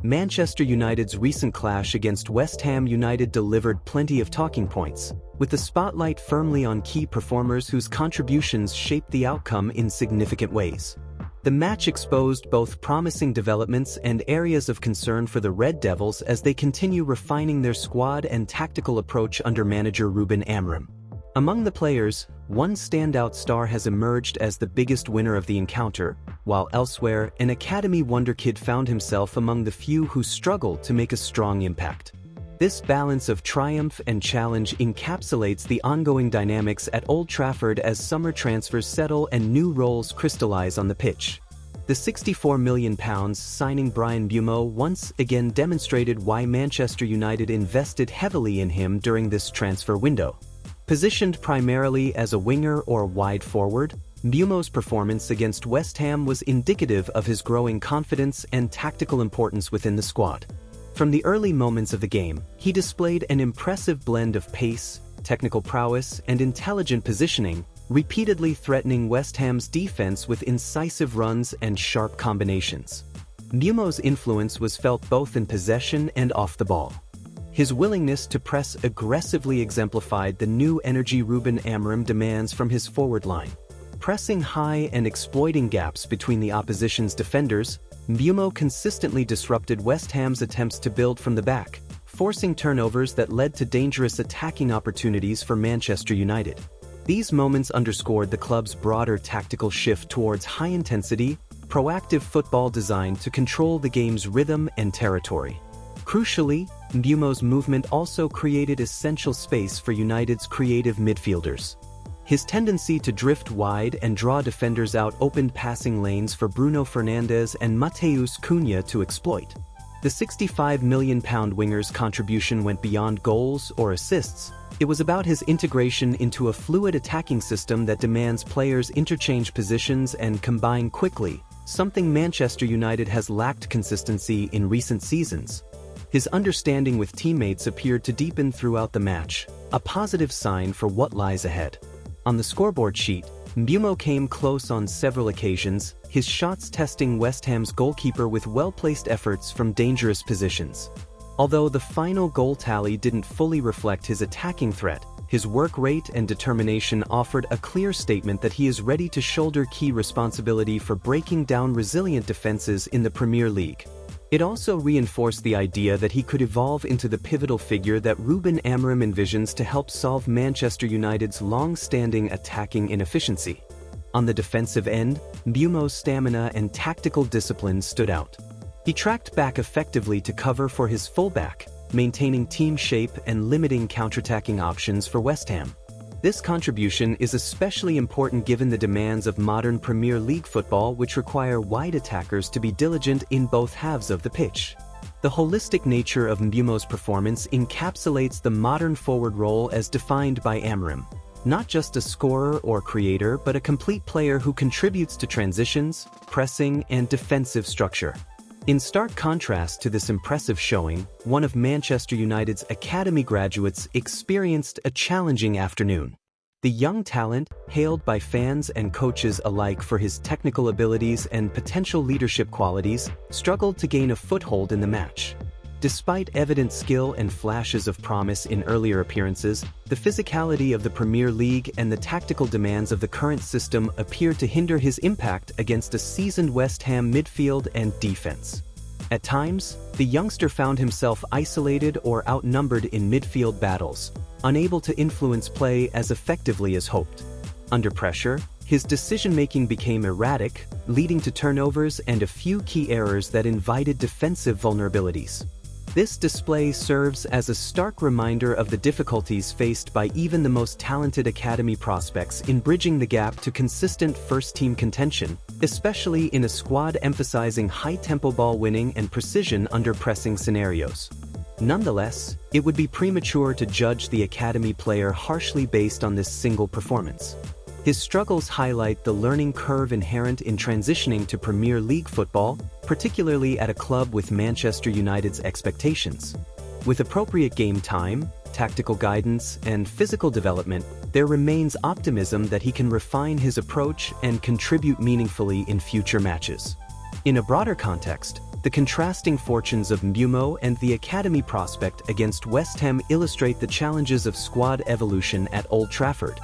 Manchester United's recent clash against West Ham United delivered plenty of talking points, with the spotlight firmly on key performers whose contributions shaped the outcome in significant ways. The match exposed both promising developments and areas of concern for the Red Devils as they continue refining their squad and tactical approach under manager Ruben Amorim. Among the players, one standout star has emerged as the biggest winner of the encounter, while elsewhere, an academy wonderkid found himself among the few who struggled to make a strong impact. This balance of triumph and challenge encapsulates the ongoing dynamics at Old Trafford as summer transfers settle and new roles crystallize on the pitch. The £64 million signing Bryan Mbeumo once again demonstrated why Manchester United invested heavily in him during this transfer window. Positioned primarily as a winger or wide forward, Mbeumo's performance against West Ham was indicative of his growing confidence and tactical importance within the squad. From the early moments of the game, he displayed an impressive blend of pace, technical prowess, and intelligent positioning, repeatedly threatening West Ham's defense with incisive runs and sharp combinations. Mbeumo's influence was felt both in possession and off the ball. His willingness to press aggressively exemplified the new energy Ruben Amorim demands from his forward line. Pressing high and exploiting gaps between the opposition's defenders, Mbeumo consistently disrupted West Ham's attempts to build from the back, forcing turnovers that led to dangerous attacking opportunities for Manchester United. These moments underscored the club's broader tactical shift towards high-intensity, proactive football designed to control the game's rhythm and territory. Crucially, Mbeumo's movement also created essential space for United's creative midfielders. His tendency to drift wide and draw defenders out opened passing lanes for Bruno Fernandes and Matheus Cunha to exploit. The £65 million winger's contribution went beyond goals or assists. It was about his integration into a fluid attacking system that demands players interchange positions and combine quickly, something Manchester United has lacked consistency in recent seasons. His understanding with teammates appeared to deepen throughout the match, a positive sign for what lies ahead. On the scoreboard sheet, Mbeumo came close on several occasions, his shots testing West Ham's goalkeeper with well-placed efforts from dangerous positions. Although the final goal tally didn't fully reflect his attacking threat, his work rate and determination offered a clear statement that he is ready to shoulder key responsibility for breaking down resilient defenses in the Premier League. It also reinforced the idea that he could evolve into the pivotal figure that Ruben Amorim envisions to help solve Manchester United's long-standing attacking inefficiency. On the defensive end, Mbeumo's stamina and tactical discipline stood out. He tracked back effectively to cover for his fullback, maintaining team shape and limiting counterattacking options for West Ham. This contribution is especially important given the demands of modern Premier League football, which require wide attackers to be diligent in both halves of the pitch. The holistic nature of Mbeumo's performance encapsulates the modern forward role as defined by Amorim. Not just a scorer or creator, but a complete player who contributes to transitions, pressing, and defensive structure. In stark contrast to this impressive showing, one of Manchester United's academy graduates experienced a challenging afternoon. The young talent, hailed by fans and coaches alike for his technical abilities and potential leadership qualities, struggled to gain a foothold in the match. Despite evident skill and flashes of promise in earlier appearances, the physicality of the Premier League and the tactical demands of the current system appeared to hinder his impact against a seasoned West Ham midfield and defense. At times, the youngster found himself isolated or outnumbered in midfield battles, unable to influence play as effectively as hoped. Under pressure, his decision-making became erratic, leading to turnovers and a few key errors that invited defensive vulnerabilities. This display serves as a stark reminder of the difficulties faced by even the most talented academy prospects in bridging the gap to consistent first-team contention, especially in a squad emphasizing high-tempo ball winning and precision under pressing scenarios. Nonetheless, it would be premature to judge the academy player harshly based on this single performance. His struggles highlight the learning curve inherent in transitioning to Premier League football, particularly at a club with Manchester United's expectations. With appropriate game time, tactical guidance, and physical development, there remains optimism that he can refine his approach and contribute meaningfully in future matches. In a broader context, The contrasting fortunes of Mbeumo and the academy prospect against West Ham illustrate the challenges of squad evolution at Old Trafford.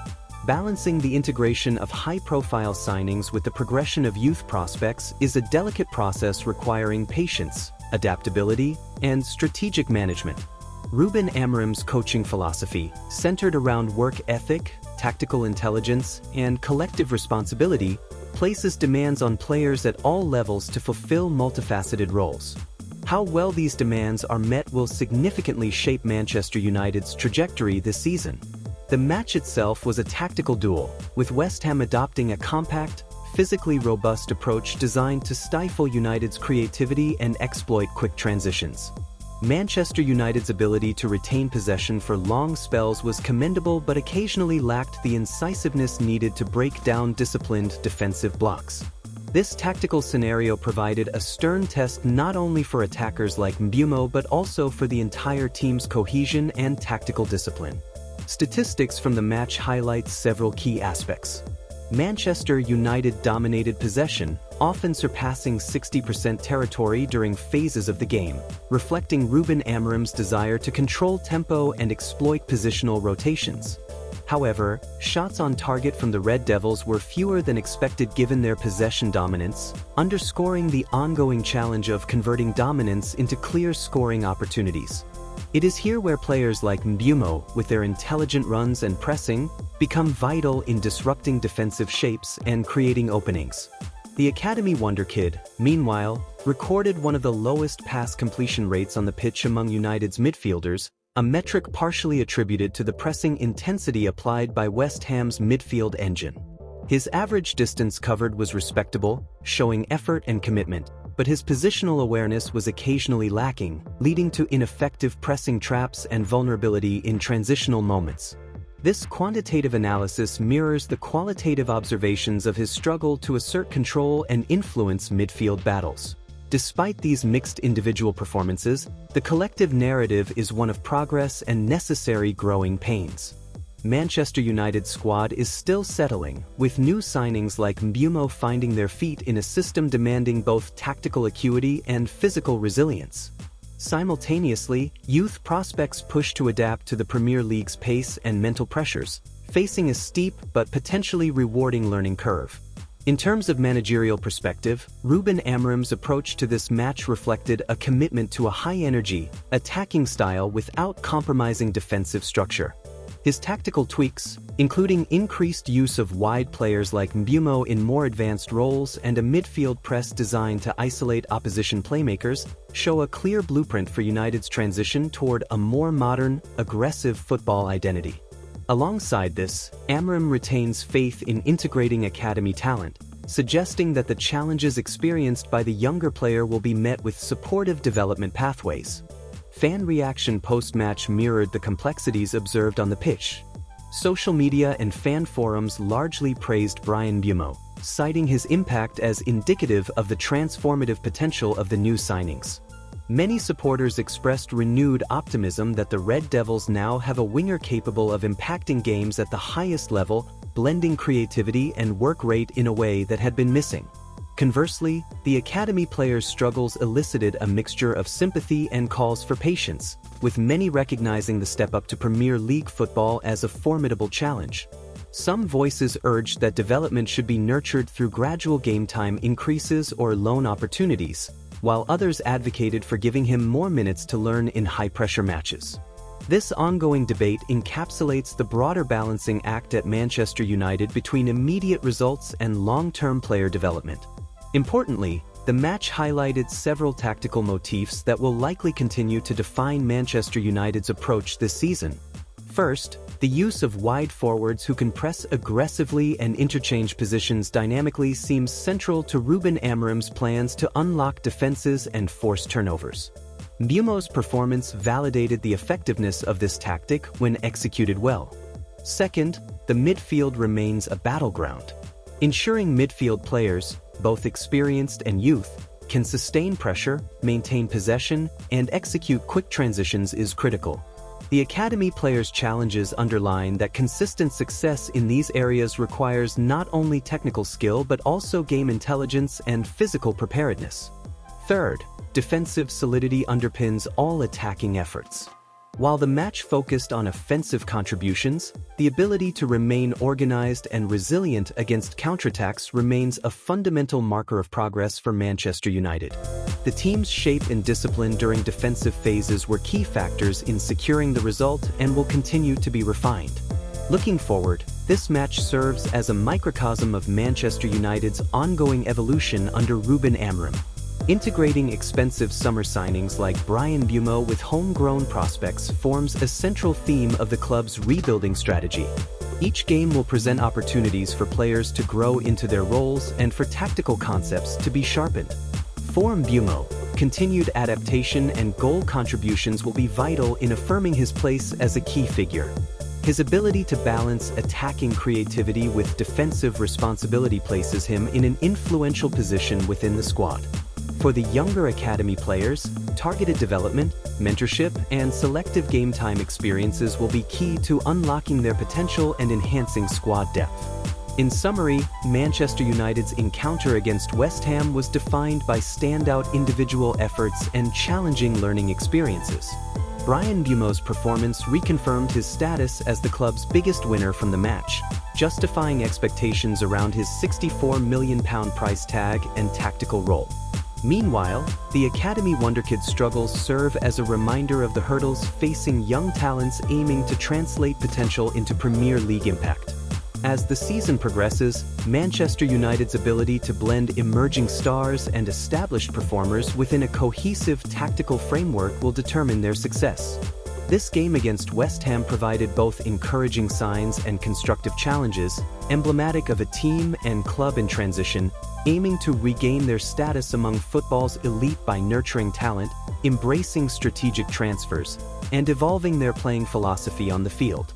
Balancing the integration of high-profile signings with the progression of youth prospects is a delicate process requiring patience, adaptability, and strategic management. Ruben Amorim's coaching philosophy, centered around work ethic, tactical intelligence, and collective responsibility, places demands on players at all levels to fulfill multifaceted roles. How well these demands are met will significantly shape Manchester United's trajectory this season. The match itself was a tactical duel, with West Ham adopting a compact, physically robust approach designed to stifle United's creativity and exploit quick transitions. Manchester United's ability to retain possession for long spells was commendable but occasionally lacked the incisiveness needed to break down disciplined defensive blocks. This tactical scenario provided a stern test not only for attackers like Mbeumo but also for the entire team's cohesion and tactical discipline. Statistics from the match highlight several key aspects. Manchester United dominated possession, often surpassing 60% territory during phases of the game, reflecting Ruben Amorim's desire to control tempo and exploit positional rotations. However, shots on target from the Red Devils were fewer than expected given their possession dominance, underscoring the ongoing challenge of converting dominance into clear scoring opportunities. It is here where players like Mbeumo, with their intelligent runs and pressing, become vital in disrupting defensive shapes and creating openings. The Academy Wonderkid, meanwhile, recorded one of the lowest pass completion rates on the pitch among United's midfielders, a metric partially attributed to the pressing intensity applied by West Ham's midfield engine. His average distance covered was respectable, showing effort and commitment, but his positional awareness was occasionally lacking, leading to ineffective pressing traps and vulnerability in transitional moments. This quantitative analysis mirrors the qualitative observations of his struggle to assert control and influence midfield battles. Despite these mixed individual performances, the collective narrative is one of progress and necessary growing pains. Manchester United's squad is still settling, with new signings like Mbeumo finding their feet in a system demanding both tactical acuity and physical resilience. Simultaneously, youth prospects push to adapt to the Premier League's pace and mental pressures, facing a steep but potentially rewarding learning curve. In terms of managerial perspective, Ruben Amorim's approach to this match reflected a commitment to a high-energy, attacking style without compromising defensive structure. His tactical tweaks, including increased use of wide players like Mbeumo in more advanced roles and a midfield press designed to isolate opposition playmakers, show a clear blueprint for United's transition toward a more modern, aggressive football identity. Alongside this, Amorim retains faith in integrating academy talent, suggesting that the challenges experienced by the younger player will be met with supportive development pathways. Fan reaction post-match mirrored the complexities observed on the pitch. Social media and fan forums largely praised Bryan Mbeumo, citing his impact as indicative of the transformative potential of the new signings. Many supporters expressed renewed optimism that the Red Devils now have a winger capable of impacting games at the highest level, blending creativity and work rate in a way that had been missing. Conversely, the academy players' struggles elicited a mixture of sympathy and calls for patience, with many recognizing the step up to Premier League football as a formidable challenge. Some voices urged that development should be nurtured through gradual game time increases or loan opportunities, while others advocated for giving him more minutes to learn in high-pressure matches. This ongoing debate encapsulates the broader balancing act at Manchester United between immediate results and long-term player development. Importantly, the match highlighted several tactical motifs that will likely continue to define Manchester United's approach this season. First, the use of wide forwards who can press aggressively and interchange positions dynamically seems central to Ruben Amorim's plans to unlock defenses and force turnovers. Mbeumo's performance validated the effectiveness of this tactic when executed well. Second, the midfield remains a battleground. Ensuring midfield players, both experienced and youth, can sustain pressure, maintain possession, and execute quick transitions is critical. The academy players' challenges underline that consistent success in these areas requires not only technical skill but also game intelligence and physical preparedness. Third, defensive solidity underpins all attacking efforts. While the match focused on offensive contributions, the ability to remain organized and resilient against counterattacks remains a fundamental marker of progress for Manchester United. The team's shape and discipline during defensive phases were key factors in securing the result and will continue to be refined. Looking forward, this match serves as a microcosm of Manchester United's ongoing evolution under Ruben Amorim. Integrating expensive summer signings like Bryan Mbeumo with homegrown prospects forms a central theme of the club's rebuilding strategy. Each game will present opportunities for players to grow into their roles and for tactical concepts to be sharpened. For Mbeumo, continued adaptation and goal contributions will be vital in affirming his place as a key figure. His ability to balance attacking creativity with defensive responsibility places him in an influential position within the squad. For the younger academy players, targeted development, mentorship, and selective game time experiences will be key to unlocking their potential and enhancing squad depth. In summary, Manchester United's encounter against West Ham was defined by standout individual efforts and challenging learning experiences. Bryan Mbeumo's performance reconfirmed his status as the club's biggest winner from the match, justifying expectations around his £64 million price tag and tactical role. Meanwhile, the Academy Wonderkid struggles serve as a reminder of the hurdles facing young talents aiming to translate potential into Premier League impact. As the season progresses, Manchester United's ability to blend emerging stars and established performers within a cohesive tactical framework will determine their success. This game against West Ham provided both encouraging signs and constructive challenges, emblematic of a team and club in transition, aiming to regain their status among football's elite by nurturing talent, embracing strategic transfers, and evolving their playing philosophy on the field.